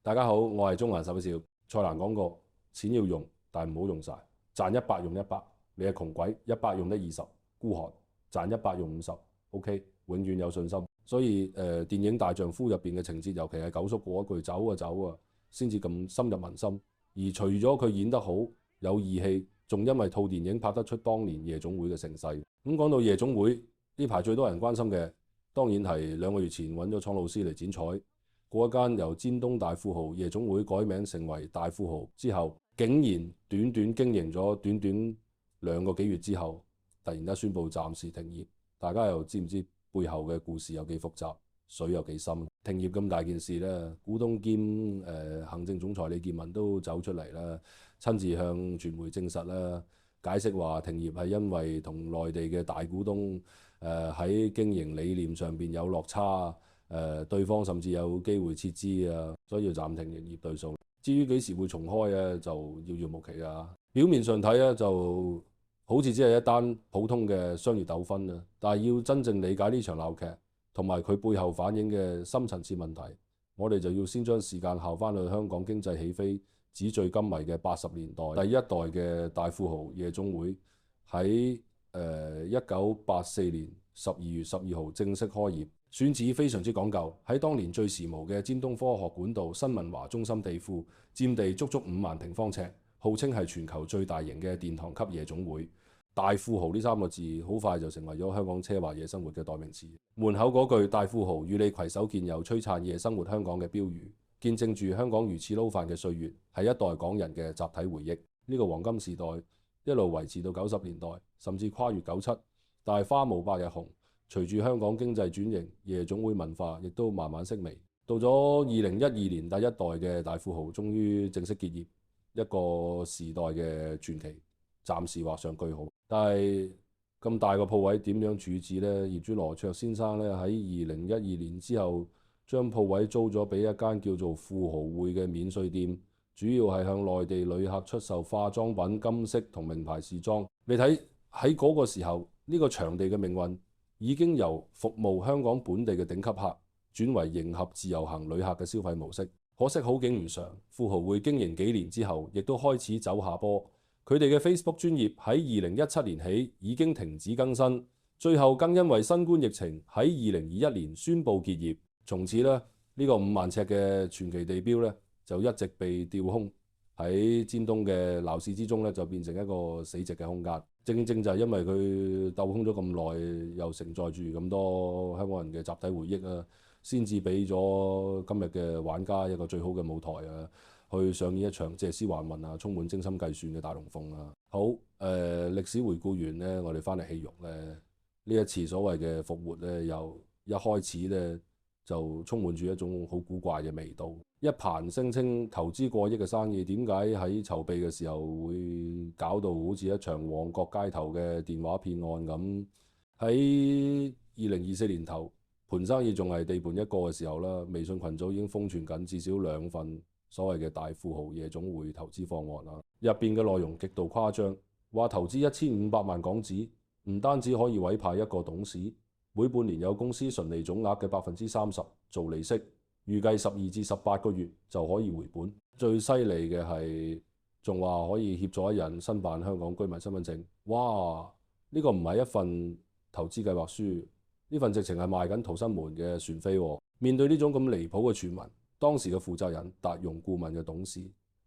大家好，我係中環首少。蔡瀾講過，錢要用，但係唔好用晒。賺100用100，你係窮鬼，100用得20，孤寒。賺100用50，OK，永遠有信心。所以電影《大丈夫》入邊嘅情節，尤其係九叔嗰句走啊走啊，先至咁深入民心。而除咗佢演得好，有義氣，仲因為套電影拍得出當年夜總會嘅盛世。咁講到夜總會，呢排最多人關心嘅，當然係2個月前揾咗蒼老師嚟剪彩，嗰一間由尖東大富豪夜總會改名成為大富豪之後，竟然短短經營咗短短2個幾月之後，突然間宣布暫時停業。大家又知唔知背後嘅故事有幾複雜，水有幾深？停業咁大件事咧，股東兼行政總裁李建文都走出嚟啦，親自向傳媒證實啦，解釋話停業係因為同內地嘅大股東喺經營理念上邊有落差，對方甚至有機會撤資啊，所以要暫停營業對數。至於幾時會重開啊，就遙遙無期啊。表面上睇咧就好似只係一單普通嘅商業糾紛啦，但係要真正理解呢場鬧劇同埋佢背後反映嘅深層次問題，我哋就要先將時間校翻去香港經濟起飛紙醉金迷嘅80年代，第一代嘅大富豪夜總會喺1984年12月12號正式開業，選址非常之講究，喺當年最時髦嘅尖東科學館道新文華中心地庫，佔地足足5萬平方尺。號稱係全球最大型嘅殿堂級夜總會，大富豪呢3個字好快就成為咗香港奢華夜生活嘅代名詞。門口嗰句大富豪與你攜手健遊璀璨夜生活香港嘅標語，見證住香港魚翅撈飯嘅歲月，係一代港人嘅集體回憶。呢個黃金時代一路維持到90年代，甚至跨越97，但係花無百日紅。隨住香港經濟轉型，夜總會文化亦都慢慢式微。到咗2012年，第一代嘅大富豪終於正式結業。一個時代嘅傳奇暫時畫上句號，但係咁大個鋪位點樣處置呢？業主羅卓先生咧喺2012年之後，將鋪位租咗俾一間叫做富豪匯嘅免稅店，主要係向內地旅客出售化妝品、金飾同名牌時裝。你睇喺嗰個時候，呢個場地嘅命運已經由服務香港本地嘅頂級客，轉為迎合自由行旅客嘅消費模式。可惜好景唔常，富豪匯經營幾年之後，亦都開始走下坡。佢哋嘅 Facebook 專頁喺2017年起已經停止更新，最後更因為新冠疫情喺2021年宣布結業。從此呢，呢個5萬尺嘅傳奇地標呢，就一直被吊空喺尖東嘅鬧市之中呢，就變成一個死寂嘅空間。正正就係因為佢鬥空咗咁耐，又承載住咁多香港人嘅集體回憶啊，先至俾咗今日嘅玩家一個最好嘅舞台啊，去上演一場借屍還魂啊，充滿精心計算嘅大龍鳳啊。好，歷史回顧完呢，我哋翻嚟戲肉呢，呢一次所謂嘅復活呢，由一開始呢，就充滿住一種好古怪嘅味道。一盤聲稱投資過億嘅生意，點解喺籌備嘅時候會搞到好似一場旺角街頭嘅電話騙案咁？喺2024年頭，盤生意仲係地盤一個嘅時候啦，微信群組已經瘋傳緊至少2份所謂嘅大富豪夜總會投資方案啦。入邊嘅內容極度誇張，話投資1500萬港紙，唔單止可以委派一個董事，每半年有公司純利總額嘅30%做利息，預計12至18個月就可以回本。最犀利嘅係仲話可以協助一人申辦香港居民身份證。哇！呢個唔係一份投資計劃書。呢份直情係賣緊逃生門嘅船飛喎。面對呢種咁離譜嘅傳聞，當時嘅負責人達融顧問嘅董事，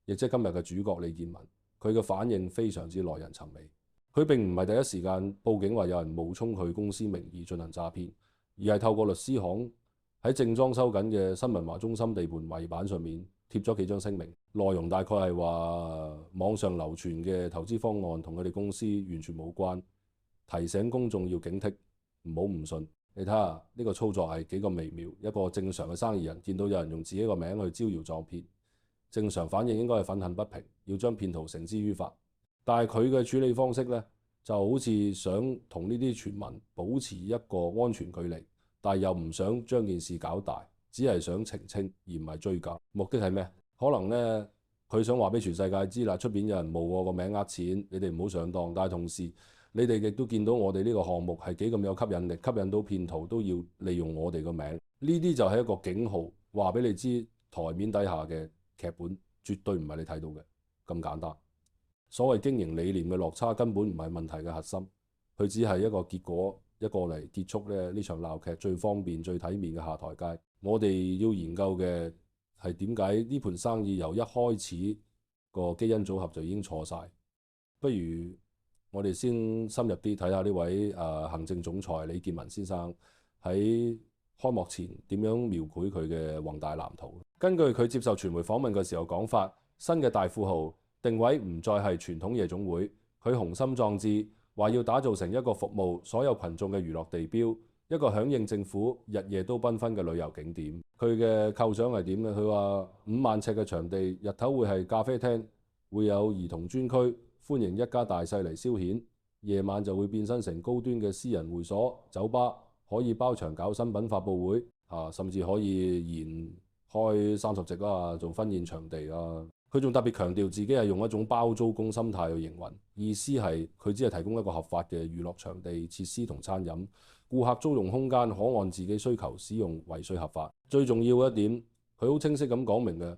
亦即係今日嘅主角李建文，佢嘅反應非常之耐人尋味。佢並唔係第一時間報警話有人冒充佢公司名義進行詐騙，而係透過律師行喺正裝修緊嘅新文華中心地盤圍板上面貼咗幾張聲明，內容大概係話網上流傳嘅投資方案同佢哋公司完全冇關，提醒公眾要警惕，唔好誤信。你睇下呢個操作係幾咁微妙。一個正常嘅生意人見到有人用自己個名去招搖撞騙，正常反應應該係憤恨不平，要將騙徒繩之於法。但係佢嘅處理方式呢，就好似想同呢啲傳聞保持一個安全距離，但係又唔想將件事搞大，只係想澄清而唔係追究。目的係咩？可能呢，佢想話俾全世界知啦，出邊有人冒我個名呃錢，你哋唔好上當。但係同時，你哋亦都見到我哋呢個項目係幾咁有吸引力，吸引到騙徒都要利用我哋個名。呢啲就係一個警號，話俾你知台面底下嘅劇本，絕對唔係你睇到嘅咁簡單。所謂經營理念嘅落差根本唔係問題嘅核心，佢只係一個結果，一個嚟結束呢場鬧劇最方便最體面嘅下台階。我哋要研究嘅係點解呢盤生意由一開始個基因組合就已經錯晒。不如我哋先深入啲睇下呢位行政總裁李建文先生喺開幕前點樣描繪佢嘅宏大藍圖。根據佢接受傳媒訪問嘅時候講法，新嘅大富豪定位唔再係傳統夜總會，佢雄心壯志話要打造成一個服務所有群眾嘅娛樂地標，一個響應政府日夜都繽紛嘅旅遊景點。佢嘅構想係點呢？佢話5萬尺嘅場地，日頭會係咖啡廳，會有兒童專區，歡迎一家大細嚟消遣，夜晚就會變身成高端嘅私人會所、酒吧，可以包場搞新品發佈會，甚至可以延開30席啊，做婚宴場地啊。佢仲特別強調自己係用一種包租公心態去營運，意思係佢只係提供一個合法嘅娛樂場地設施同餐飲，顧客租用空間可按自己需求使用，唯需合法。最重要一點，佢好清晰咁講明嘅，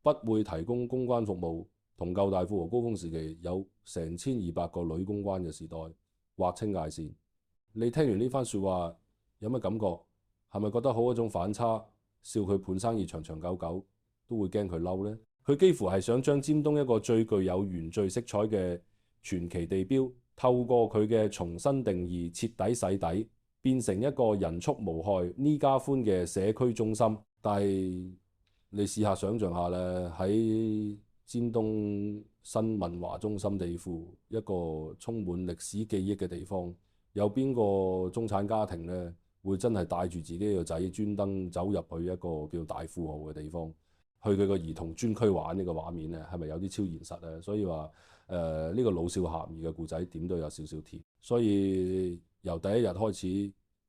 不會提供公關服務，同舊大富豪高峰時期有成1200個女公關嘅時代劃清界線。你聽完呢番説話有乜感覺？係咪覺得好一種反差？笑佢盤生意長長久久，都會驚佢嬲呢？佢幾乎係想將尖東一個最具有原罪色彩嘅傳奇地標，透過佢嘅重新定義，徹底洗底，變成一個人畜無害、呢家歡嘅社區中心。但係你試下想像下咧，喺尖東新文華中心地庫，一個充滿歷史記憶嘅地方，有邊個中產家庭呢會真係帶住自己個仔專登走入去一個叫大富豪嘅地方？去佢個兒童專區玩呢個畫面咧，係咪有啲超現實咧？所以話呢個老少咸宜嘅故仔點都有少少甜。所以由第一日開始，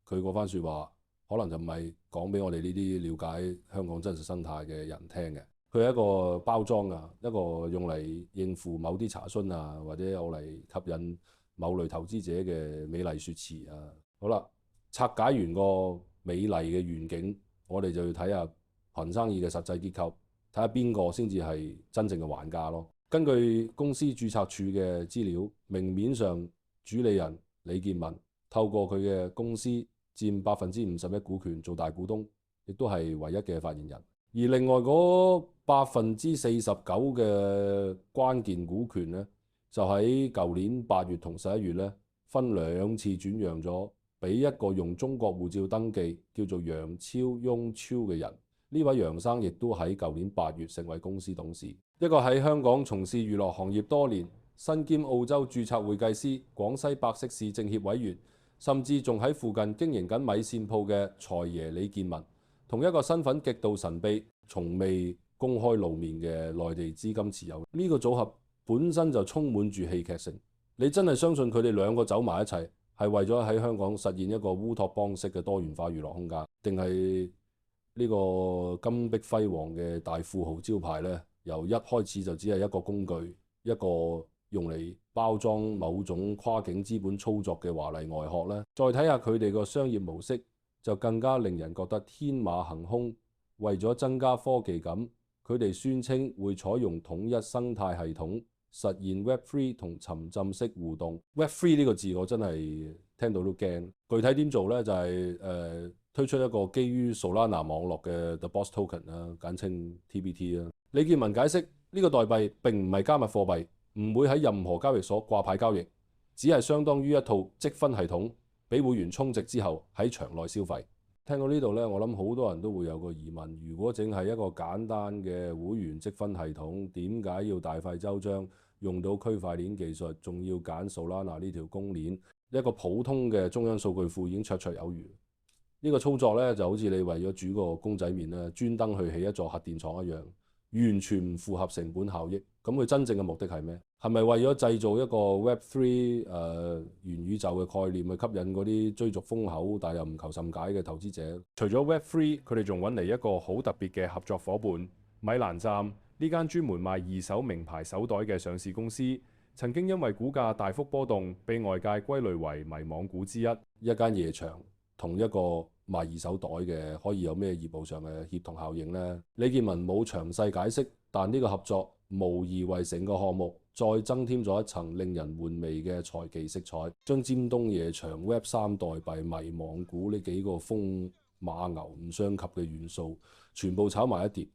佢嗰番説話可能就唔係講俾我哋呢啲了解香港真實生態嘅人聽嘅。佢係一個包裝啊，一個用嚟應付某啲查詢啊，或者用嚟吸引某類投資者嘅美麗説辭啊。好啦，拆解完個美麗嘅願景，我哋就要睇下盤生意嘅實際結構。睇下邊個先至係真正嘅玩家咯。根據公司註冊處嘅資料，明面上主理人李建文透過佢嘅公司佔51%股權做大股東，亦都係唯一嘅發言人。而另外嗰49%嘅關鍵股權呢，就喺舊年8月同11月呢，分2次轉讓咗俾一個用中國護照登記叫做楊超雍超嘅人。呢位楊生亦都喺舊年8月成為公司董事，一個喺香港從事娛樂行業多年、身兼澳洲註冊會計師、廣西百色市政協委員，甚至仲喺附近經營緊米線鋪嘅財爺李建文，同一個身份極度神秘、從未公開露面嘅內地資金持有。呢個組合本身就充滿住戲劇性。你真係相信佢哋兩個走埋一齊係為咗喺香港實現一個烏托邦式嘅多元化娛樂空間，定係呢個金碧輝煌嘅大富豪招牌呢，由一開始就只係一個工具，一個用嚟包裝某種跨境資本操作嘅華麗外殼呢？再睇下佢哋個商業模式，就更加令人覺得天馬行空。為咗增加科技感，佢哋宣稱會採用統一生態系統，實現 Web3 同沉浸式互動。Web3 呢個字我真係聽到都驚。具體點做呢？就係推出一個基於 Solana 網絡嘅 The Boss Token 啦，簡稱 TBT 啦。李建文解釋呢個代幣並唔係加密貨幣，唔會喺任何交易所掛牌交易，只係相當於一套積分系統，俾會員充值之後喺場內消費。聽到呢度呢，我諗好多人都會有個疑問：如果淨係一個簡單嘅會員積分系統，點解要大費周章用到區塊鏈技術，仲要揀 Solana 呢條公鏈？一個普通嘅中央數據庫已經綽綽有餘。呢個操作呢，就好似你為咗煮個公仔麵咧，專登去起一座核電廠一樣，完全唔符合成本效益。咁佢真正嘅目的係咩？係咪為咗製造一個 Web3 元宇宙嘅概念去吸引嗰啲追逐風口但又唔求甚解嘅投資者？除咗 Web3， 佢哋仲揾嚟一個好特別嘅合作伙伴——米蘭站呢間專門賣二手名牌手袋嘅上市公司，曾經因為股價大幅波動，被外界歸類為迷惘股之一。一間夜場同一個賣二手袋嘅，可以有咩業務上嘅協同效應呢？李建文冇詳細解釋，但呢個合作無疑為整個項目再增添咗一層令人玩味嘅財技色彩，將尖東夜場、Web3 代幣、迷網股呢幾個風馬牛唔相及嘅元素全部炒埋一碟。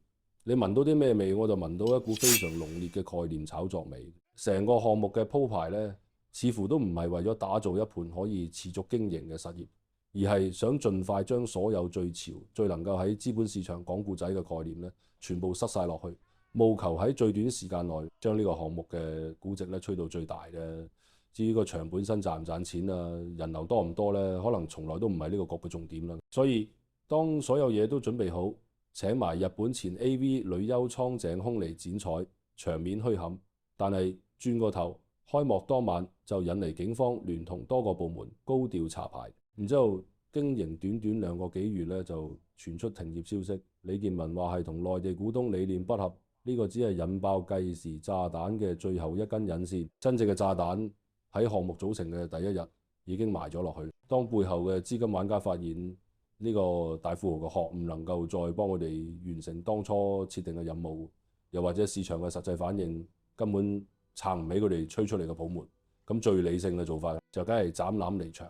你聞到啲咩味？我就聞到一股非常濃烈嘅概念炒作味。成個項目嘅鋪排呢，似乎都唔係為咗打造一盤可以持續經營嘅實業，而係想盡快將所有最潮、最能夠喺資本市場講故仔嘅概念呢，全部塞晒落去，務求喺最短時間內將呢個項目嘅估值呢吹到最大嘅。至於個場本身賺唔賺錢啊，人流多唔多呢，可能從來都唔係呢個局嘅重點啦。所以當所有嘢都準備好，請埋日本前 AV 女優蒼井空嚟剪彩，場面虛冚，但係轉個頭，開幕當晚就引嚟警方聯同多個部門高調查牌，然之後經營短短2個幾月呢，就傳出停業消息。李建文話係同內地股東理念不合，呢個只係引爆計時炸彈嘅最後一根引線，真正嘅炸彈喺項目組成嘅第一日已經埋咗落去。當背後嘅資金玩家發現呢個大富豪嘅殼唔能夠再幫佢哋完成當初設定嘅任務，又或者市場嘅實際反應根本撐唔起佢哋吹出嚟嘅泡沫，咁最理性嘅做法就梗係斬纜離場，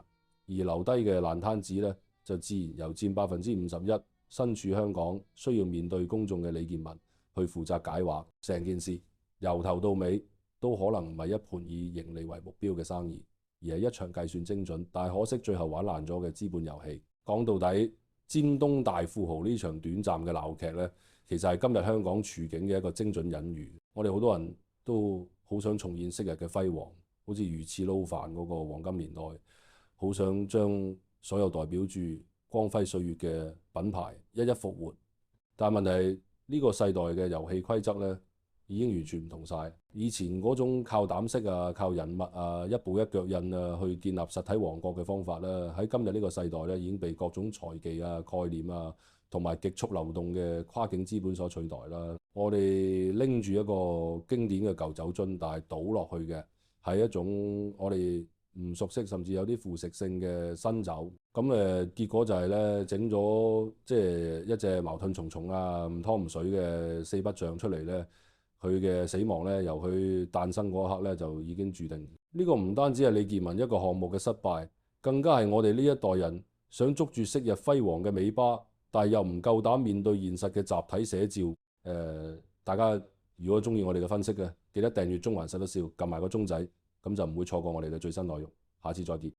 而留低嘅爛攤子呢，就自然由佔51%身處香港需要面對公眾嘅李建文去負責解話。成件事由頭到尾都可能唔係一盤以盈利為目標嘅生意，而係一場計算精準，但係可惜最後玩爛咗嘅資本遊戲。講到底，尖東大富豪呢場短暫嘅鬧劇呢，其實係今日香港處境嘅一個精準隱喻。我哋好多人都好想重現昔日嘅輝煌，好似魚翅撈飯嗰個黃金年代，好想將所有代表住光輝歲月嘅品牌一一復活。但係問題係呢個世代嘅遊戲規則呢，已經完全唔同晒。以前嗰種靠膽識啊、靠人脈啊、一步一腳印啊去建立實體王國嘅方法咧，喺今日呢個世代咧已經被各種財技啊、概念啊同埋極速流動嘅跨境資本所取代啦。我哋拎住一個經典嘅舊酒樽，但係倒落去嘅係一種我哋唔熟悉甚至有啲腐蝕性嘅新酒。咁結果就係咧整咗即係一隻矛盾重重啊、唔湯唔水嘅四不像出嚟咧。佢嘅死亡咧，由佢誕生嗰一刻咧就已經注定。呢個唔單止係李建文一個項目嘅失敗，更加係我哋呢一代人想捉住昔日輝煌嘅尾巴，但係又唔夠膽面對現實嘅集體寫照。大家如果中意我哋嘅分析嘅，記得訂閱中環實得笑，撳埋個鐘仔，咁就唔會錯過我哋嘅最新內容。下次再見。